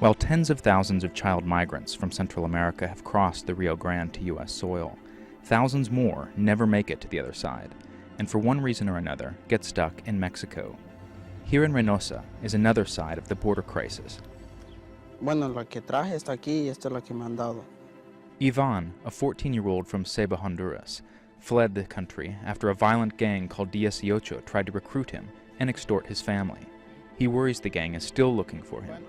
While tens of thousands of child migrants from Central America have crossed the Rio Grande to U.S. soil, thousands more never make it to the other side, and for one reason or another get stuck in Mexico. Here in Reynosa is another side of the border crisis. Bueno, lo que traje está aquí y esto es lo que me han dado. Ivan, a 14-year-old from Ceiba, Honduras, fled the country after a violent gang called 18 tried to recruit him and extort his family. He worries the gang is still looking for him.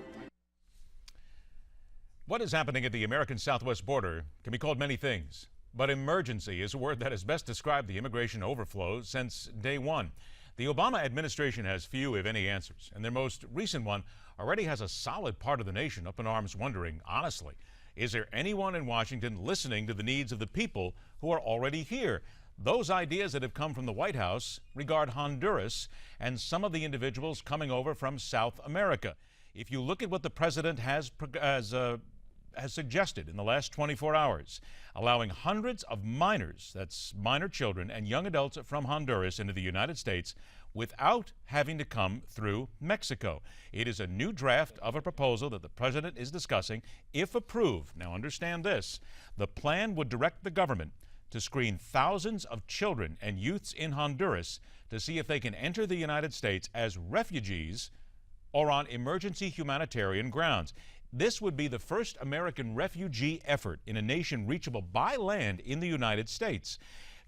What is happening at the American Southwest border can be called many things, but emergency is a word that has best described the immigration overflow since day one. The Obama administration has few, if any, answers, and their most recent one already has a solid part of the nation up in arms wondering, honestly, is there anyone in Washington listening to the needs of the people who are already here? Those ideas that have come from the White House regard Honduras and some of the individuals coming over from South America. If you look at what the president has suggested in the last 24 hours, allowing hundreds of minors, that's minor children and young adults from Honduras into the United States without having to come through Mexico. It is a new draft of a proposal that the president is discussing. If approved, now understand this, the plan would direct the government to screen thousands of children and youths in Honduras to see if they can enter the United States as refugees or on emergency humanitarian grounds. This would be the first American refugee effort in a nation reachable by land in the United States.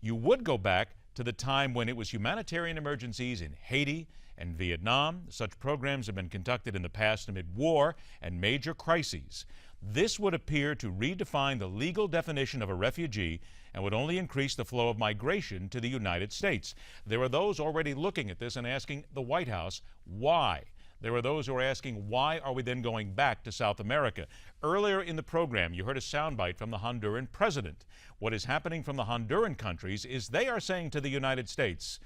You would go back to the time when it was humanitarian emergencies in Haiti and Vietnam. Such programs have been conducted in the past amid war and major crises. This would appear to redefine the legal definition of a refugee and would only increase the flow of migration to the United States. There are those already looking at this and asking the White House why. There are those who are asking, why are we then going back to South America? Earlier in the program, you heard a soundbite from the Honduran president. What is happening from the Honduran countries is they are saying to the United States,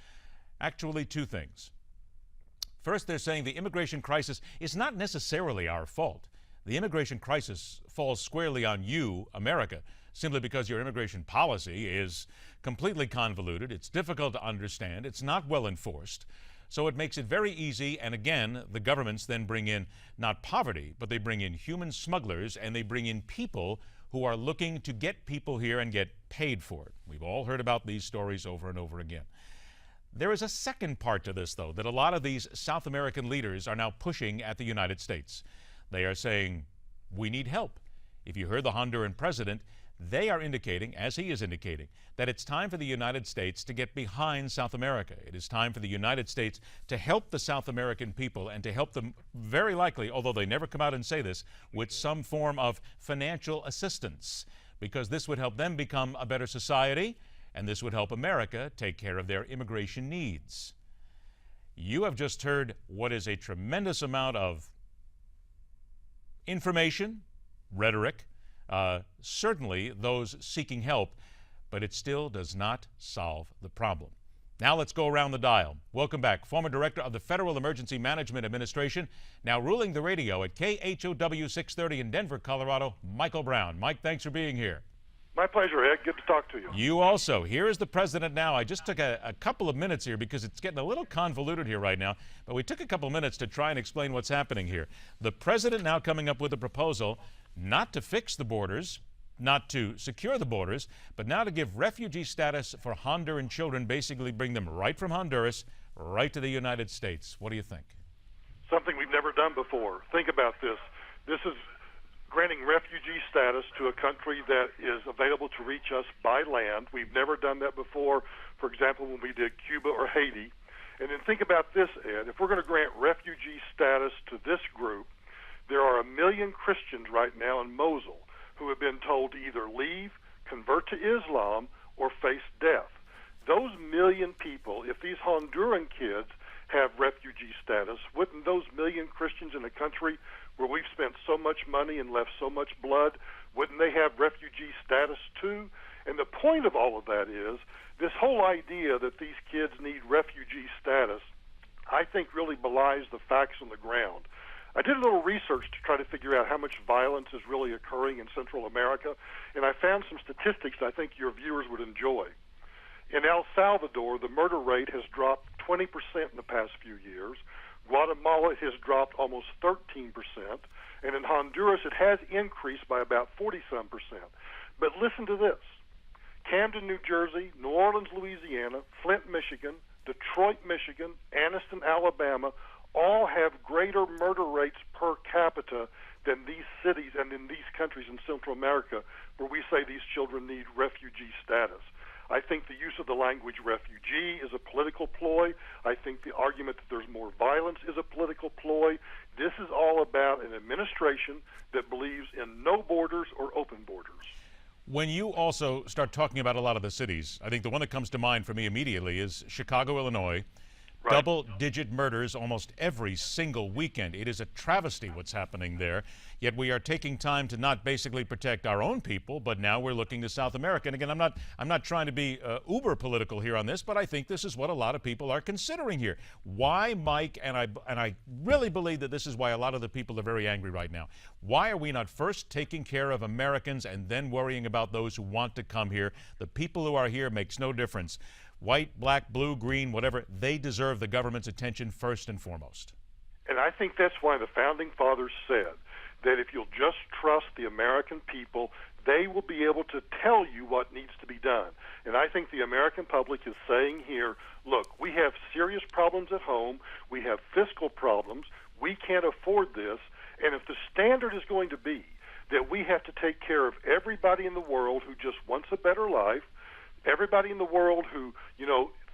actually two things. First, they're saying the immigration crisis is not necessarily our fault. The immigration crisis falls squarely on you, America, simply because your immigration policy is completely convoluted, it's difficult to understand, it's not well enforced. So it makes it very easy, and again, the governments then bring in not poverty, but they bring in human smugglers, and they bring in people who are looking to get people here and get paid for it. We've all heard about these stories over and over again. There is a second part to this, though, that a lot of these South American leaders are now pushing at the United States. They are saying, we need help. If you heard the Honduran president, they are indicating, as he is indicating, that it's time for the United States to get behind South America. It is time for the United States to help the South American people and to help them, very likely, although they never come out and say this, with some form of financial assistance, because this would help them become a better society, and this would help America take care of their immigration needs. You have just heard what is a tremendous amount of information, rhetoric, certainly those seeking help, but it still does not solve the problem. Now let's go around the dial. Welcome back. Former Director of the Federal Emergency Management Administration, now ruling the radio at KHOW 630 in Denver, Colorado, Michael Brown. Mike, thanks for being here. My pleasure, Ed. Good to talk to you. You also. Here is the president now. I just took a couple of minutes here because it's getting a little convoluted here right now, but we took a couple of minutes to try and explain what's happening here. The president now coming up with a proposal not to fix the borders, not to secure the borders, but now to give refugee status for Honduran children, basically bring them right from Honduras right to the United States. What do you think? Something we've never done before. Think about this. This is granting refugee status to a country that is available to reach us by land. We've never done that before, for example, when we did Cuba or Haiti. And then think about this, Ed. If we're going to grant refugee status to this group, there are 1 million Christians right now in Mosul who have been told to either leave, convert to Islam, or face death. Those 1 million people, if these Honduran kids have refugee status, wouldn't those 1 million Christians in a country where we've spent so much money and left so much blood, wouldn't they have refugee status too? And the point of all of that is this whole idea that these kids need refugee status, I think really belies the facts on the ground. I did a little research to try to figure out how much violence is really occurring in Central America, and I found some statistics I think your viewers would enjoy. In El Salvador, the murder rate has dropped 20% in the past few years. Guatemala has dropped almost 13%, and in Honduras it has increased by about 40-some%. But listen to this. Camden, New Jersey, New Orleans, Louisiana, Flint, Michigan, Detroit, Michigan, Anniston, Alabama, all have greater murder rates per capita than these cities and in these countries in Central America where we say these children need refugee status. I think the use of the language refugee is a political ploy. I think the argument that there's more violence is a political ploy. This is all about an administration that believes in no borders or open borders. When you also start talking about a lot of the cities, I think the one that comes to mind for me immediately is Chicago, Illinois. Right. Double-digit murders almost every single weekend. It is a travesty what's happening there. Yet we are taking time to not basically protect our own people, but now we're looking to South America. And again, I'm not trying to be uber political here on this, but I think this is what a lot of people are considering here. Why, Mike? And I really believe that this is why a lot of the people are very angry right now. Why are we not first taking care of Americans and then worrying about those who want to come here? The people who are here makes no difference. White, black, blue, green, whatever, they deserve the government's attention first and foremost. And I think that's why the Founding Fathers said that if you'll just trust the American people, they will be able to tell you what needs to be done. And I think the American public is saying here, look, we have serious problems at home, we have fiscal problems, we can't afford this, and if the standard is going to be that we have to take care of everybody in the world who just wants a better life, everybody in the world who,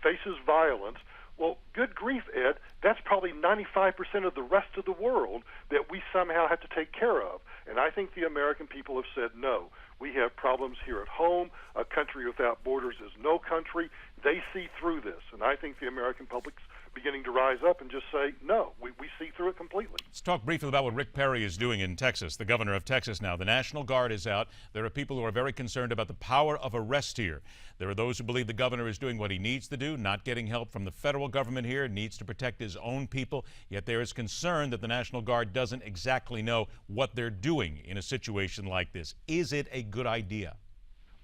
faces violence, well, good grief, Ed, that's probably 95% of the rest of the world that we somehow have to take care of. And I think the American people have said, no, we have problems here at home. A country without borders is no country. They see through this. And I think the American public's beginning to rise up and just say, no, we see through it completely. Let's talk briefly about what Rick Perry is doing in Texas, the governor of Texas now. The National Guard is out. There are people who are very concerned about the power of arrest here. There are those who believe the governor is doing what he needs to do, not getting help from the federal government here, needs to protect his own people. Yet there is concern that the National Guard doesn't exactly know what they're doing in a situation like this. Is it a good idea?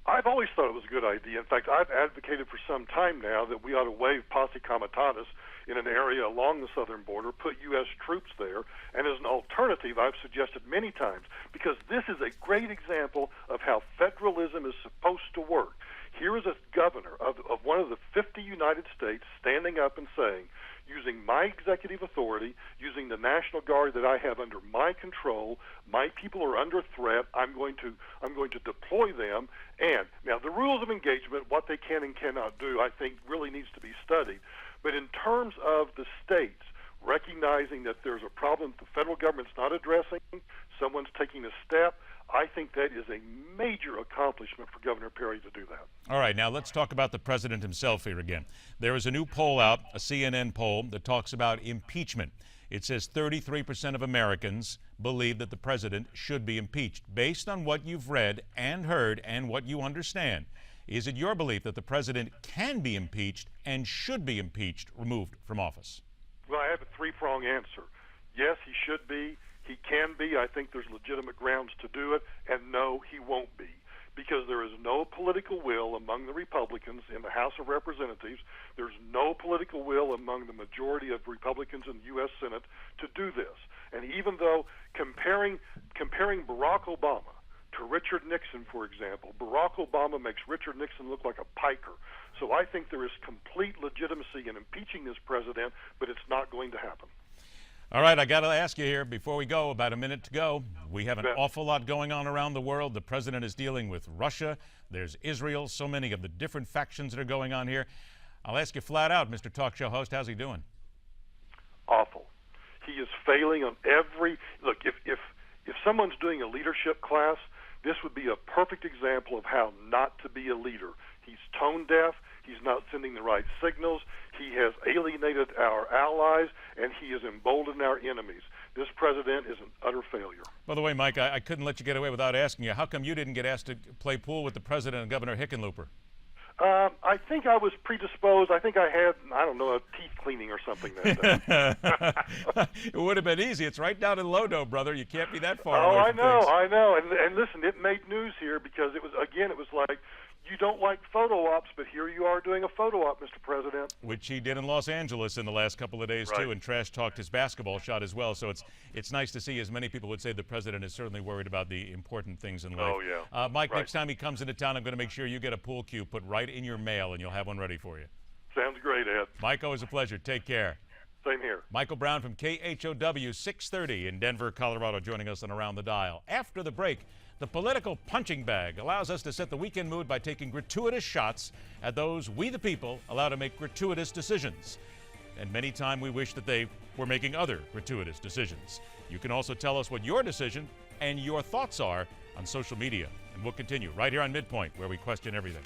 I've always thought it was a good idea. In fact, I've advocated for some time now that we ought to waive posse comitatus in an area along the southern border, put U.S. troops there, and as an alternative, I've suggested many times, because this is a great example of how federalism is supposed to work. Here is a governor of one of the 50 United States standing up and saying, using my executive authority, using the National Guard that I have under my control, my people are under threat, I'm going to deploy them. And now the rules of engagement, what they can and cannot do, I think really needs to be studied. But in terms of the states recognizing that there's a problem the federal government's not addressing, someone's taking a step, I think that is a major accomplishment for Governor Perry to do that. All right, now let's talk about the president himself here again. There is a new poll out, a CNN poll, that talks about impeachment. It says 33% of Americans believe that the president should be impeached. Based on what you've read and heard and what you understand, is it your belief that the president can be impeached and should be impeached, removed from office? Well, I have a three-pronged answer. Yes, he should be. He can be. I think there's legitimate grounds to do it. And no, he won't be. Because there is no political will among the Republicans in the House of Representatives. There's no political will among the majority of Republicans in the U.S. Senate to do this. And even though comparing Barack Obama to Richard Nixon, for example, Barack Obama makes Richard Nixon look like a piker. So I think there is complete legitimacy in impeaching this president, but it's not going to happen. All right, I got to ask you here before we go, about a minute to go. We have an awful lot going on around the world. The president is dealing with Russia. There's Israel, so many of the different factions that are going on here. I'll ask you flat out, Mr. Talk Show host, how's he doing? Awful. He is failing on every... Look, if someone's doing a leadership class, this would be a perfect example of how not to be a leader. He's tone deaf. He's not sending the right signals. He has alienated our allies, and he has emboldened our enemies. This president is an utter failure. By the way, Mike, I couldn't let you get away without asking you, how come you didn't get asked to play pool with the president and Governor Hickenlooper? I think I was predisposed. I think I had, a teeth cleaning or something that day. It would have been easy. It's right down in Lodo, brother. You can't be that far away from I know. And listen, it made news here because it was like, you don't like photo ops, but here you are doing a photo op, Mr. President. Which he did in Los Angeles in the last couple of days, Right. too, and trash-talked his basketball shot as well. So it's nice to see, as many people would say, the president is certainly worried about the important things in life. Oh, yeah. Mike, Right. next time he comes into town, I'm going to make sure you get a pool cue put right in your mail, and you'll have one ready for you. Sounds great, Ed. Mike, always a pleasure. Take care. Same here. Michael Brown from KHOW 630 in Denver, Colorado, joining us on Around the Dial. After the break, the political punching bag allows us to set the weekend mood by taking gratuitous shots at those we the people allow to make gratuitous decisions. And many times we wish that they were making other gratuitous decisions. You can also tell us what your decision and your thoughts are on social media. And we'll continue right here on MidPoint, where we question everything.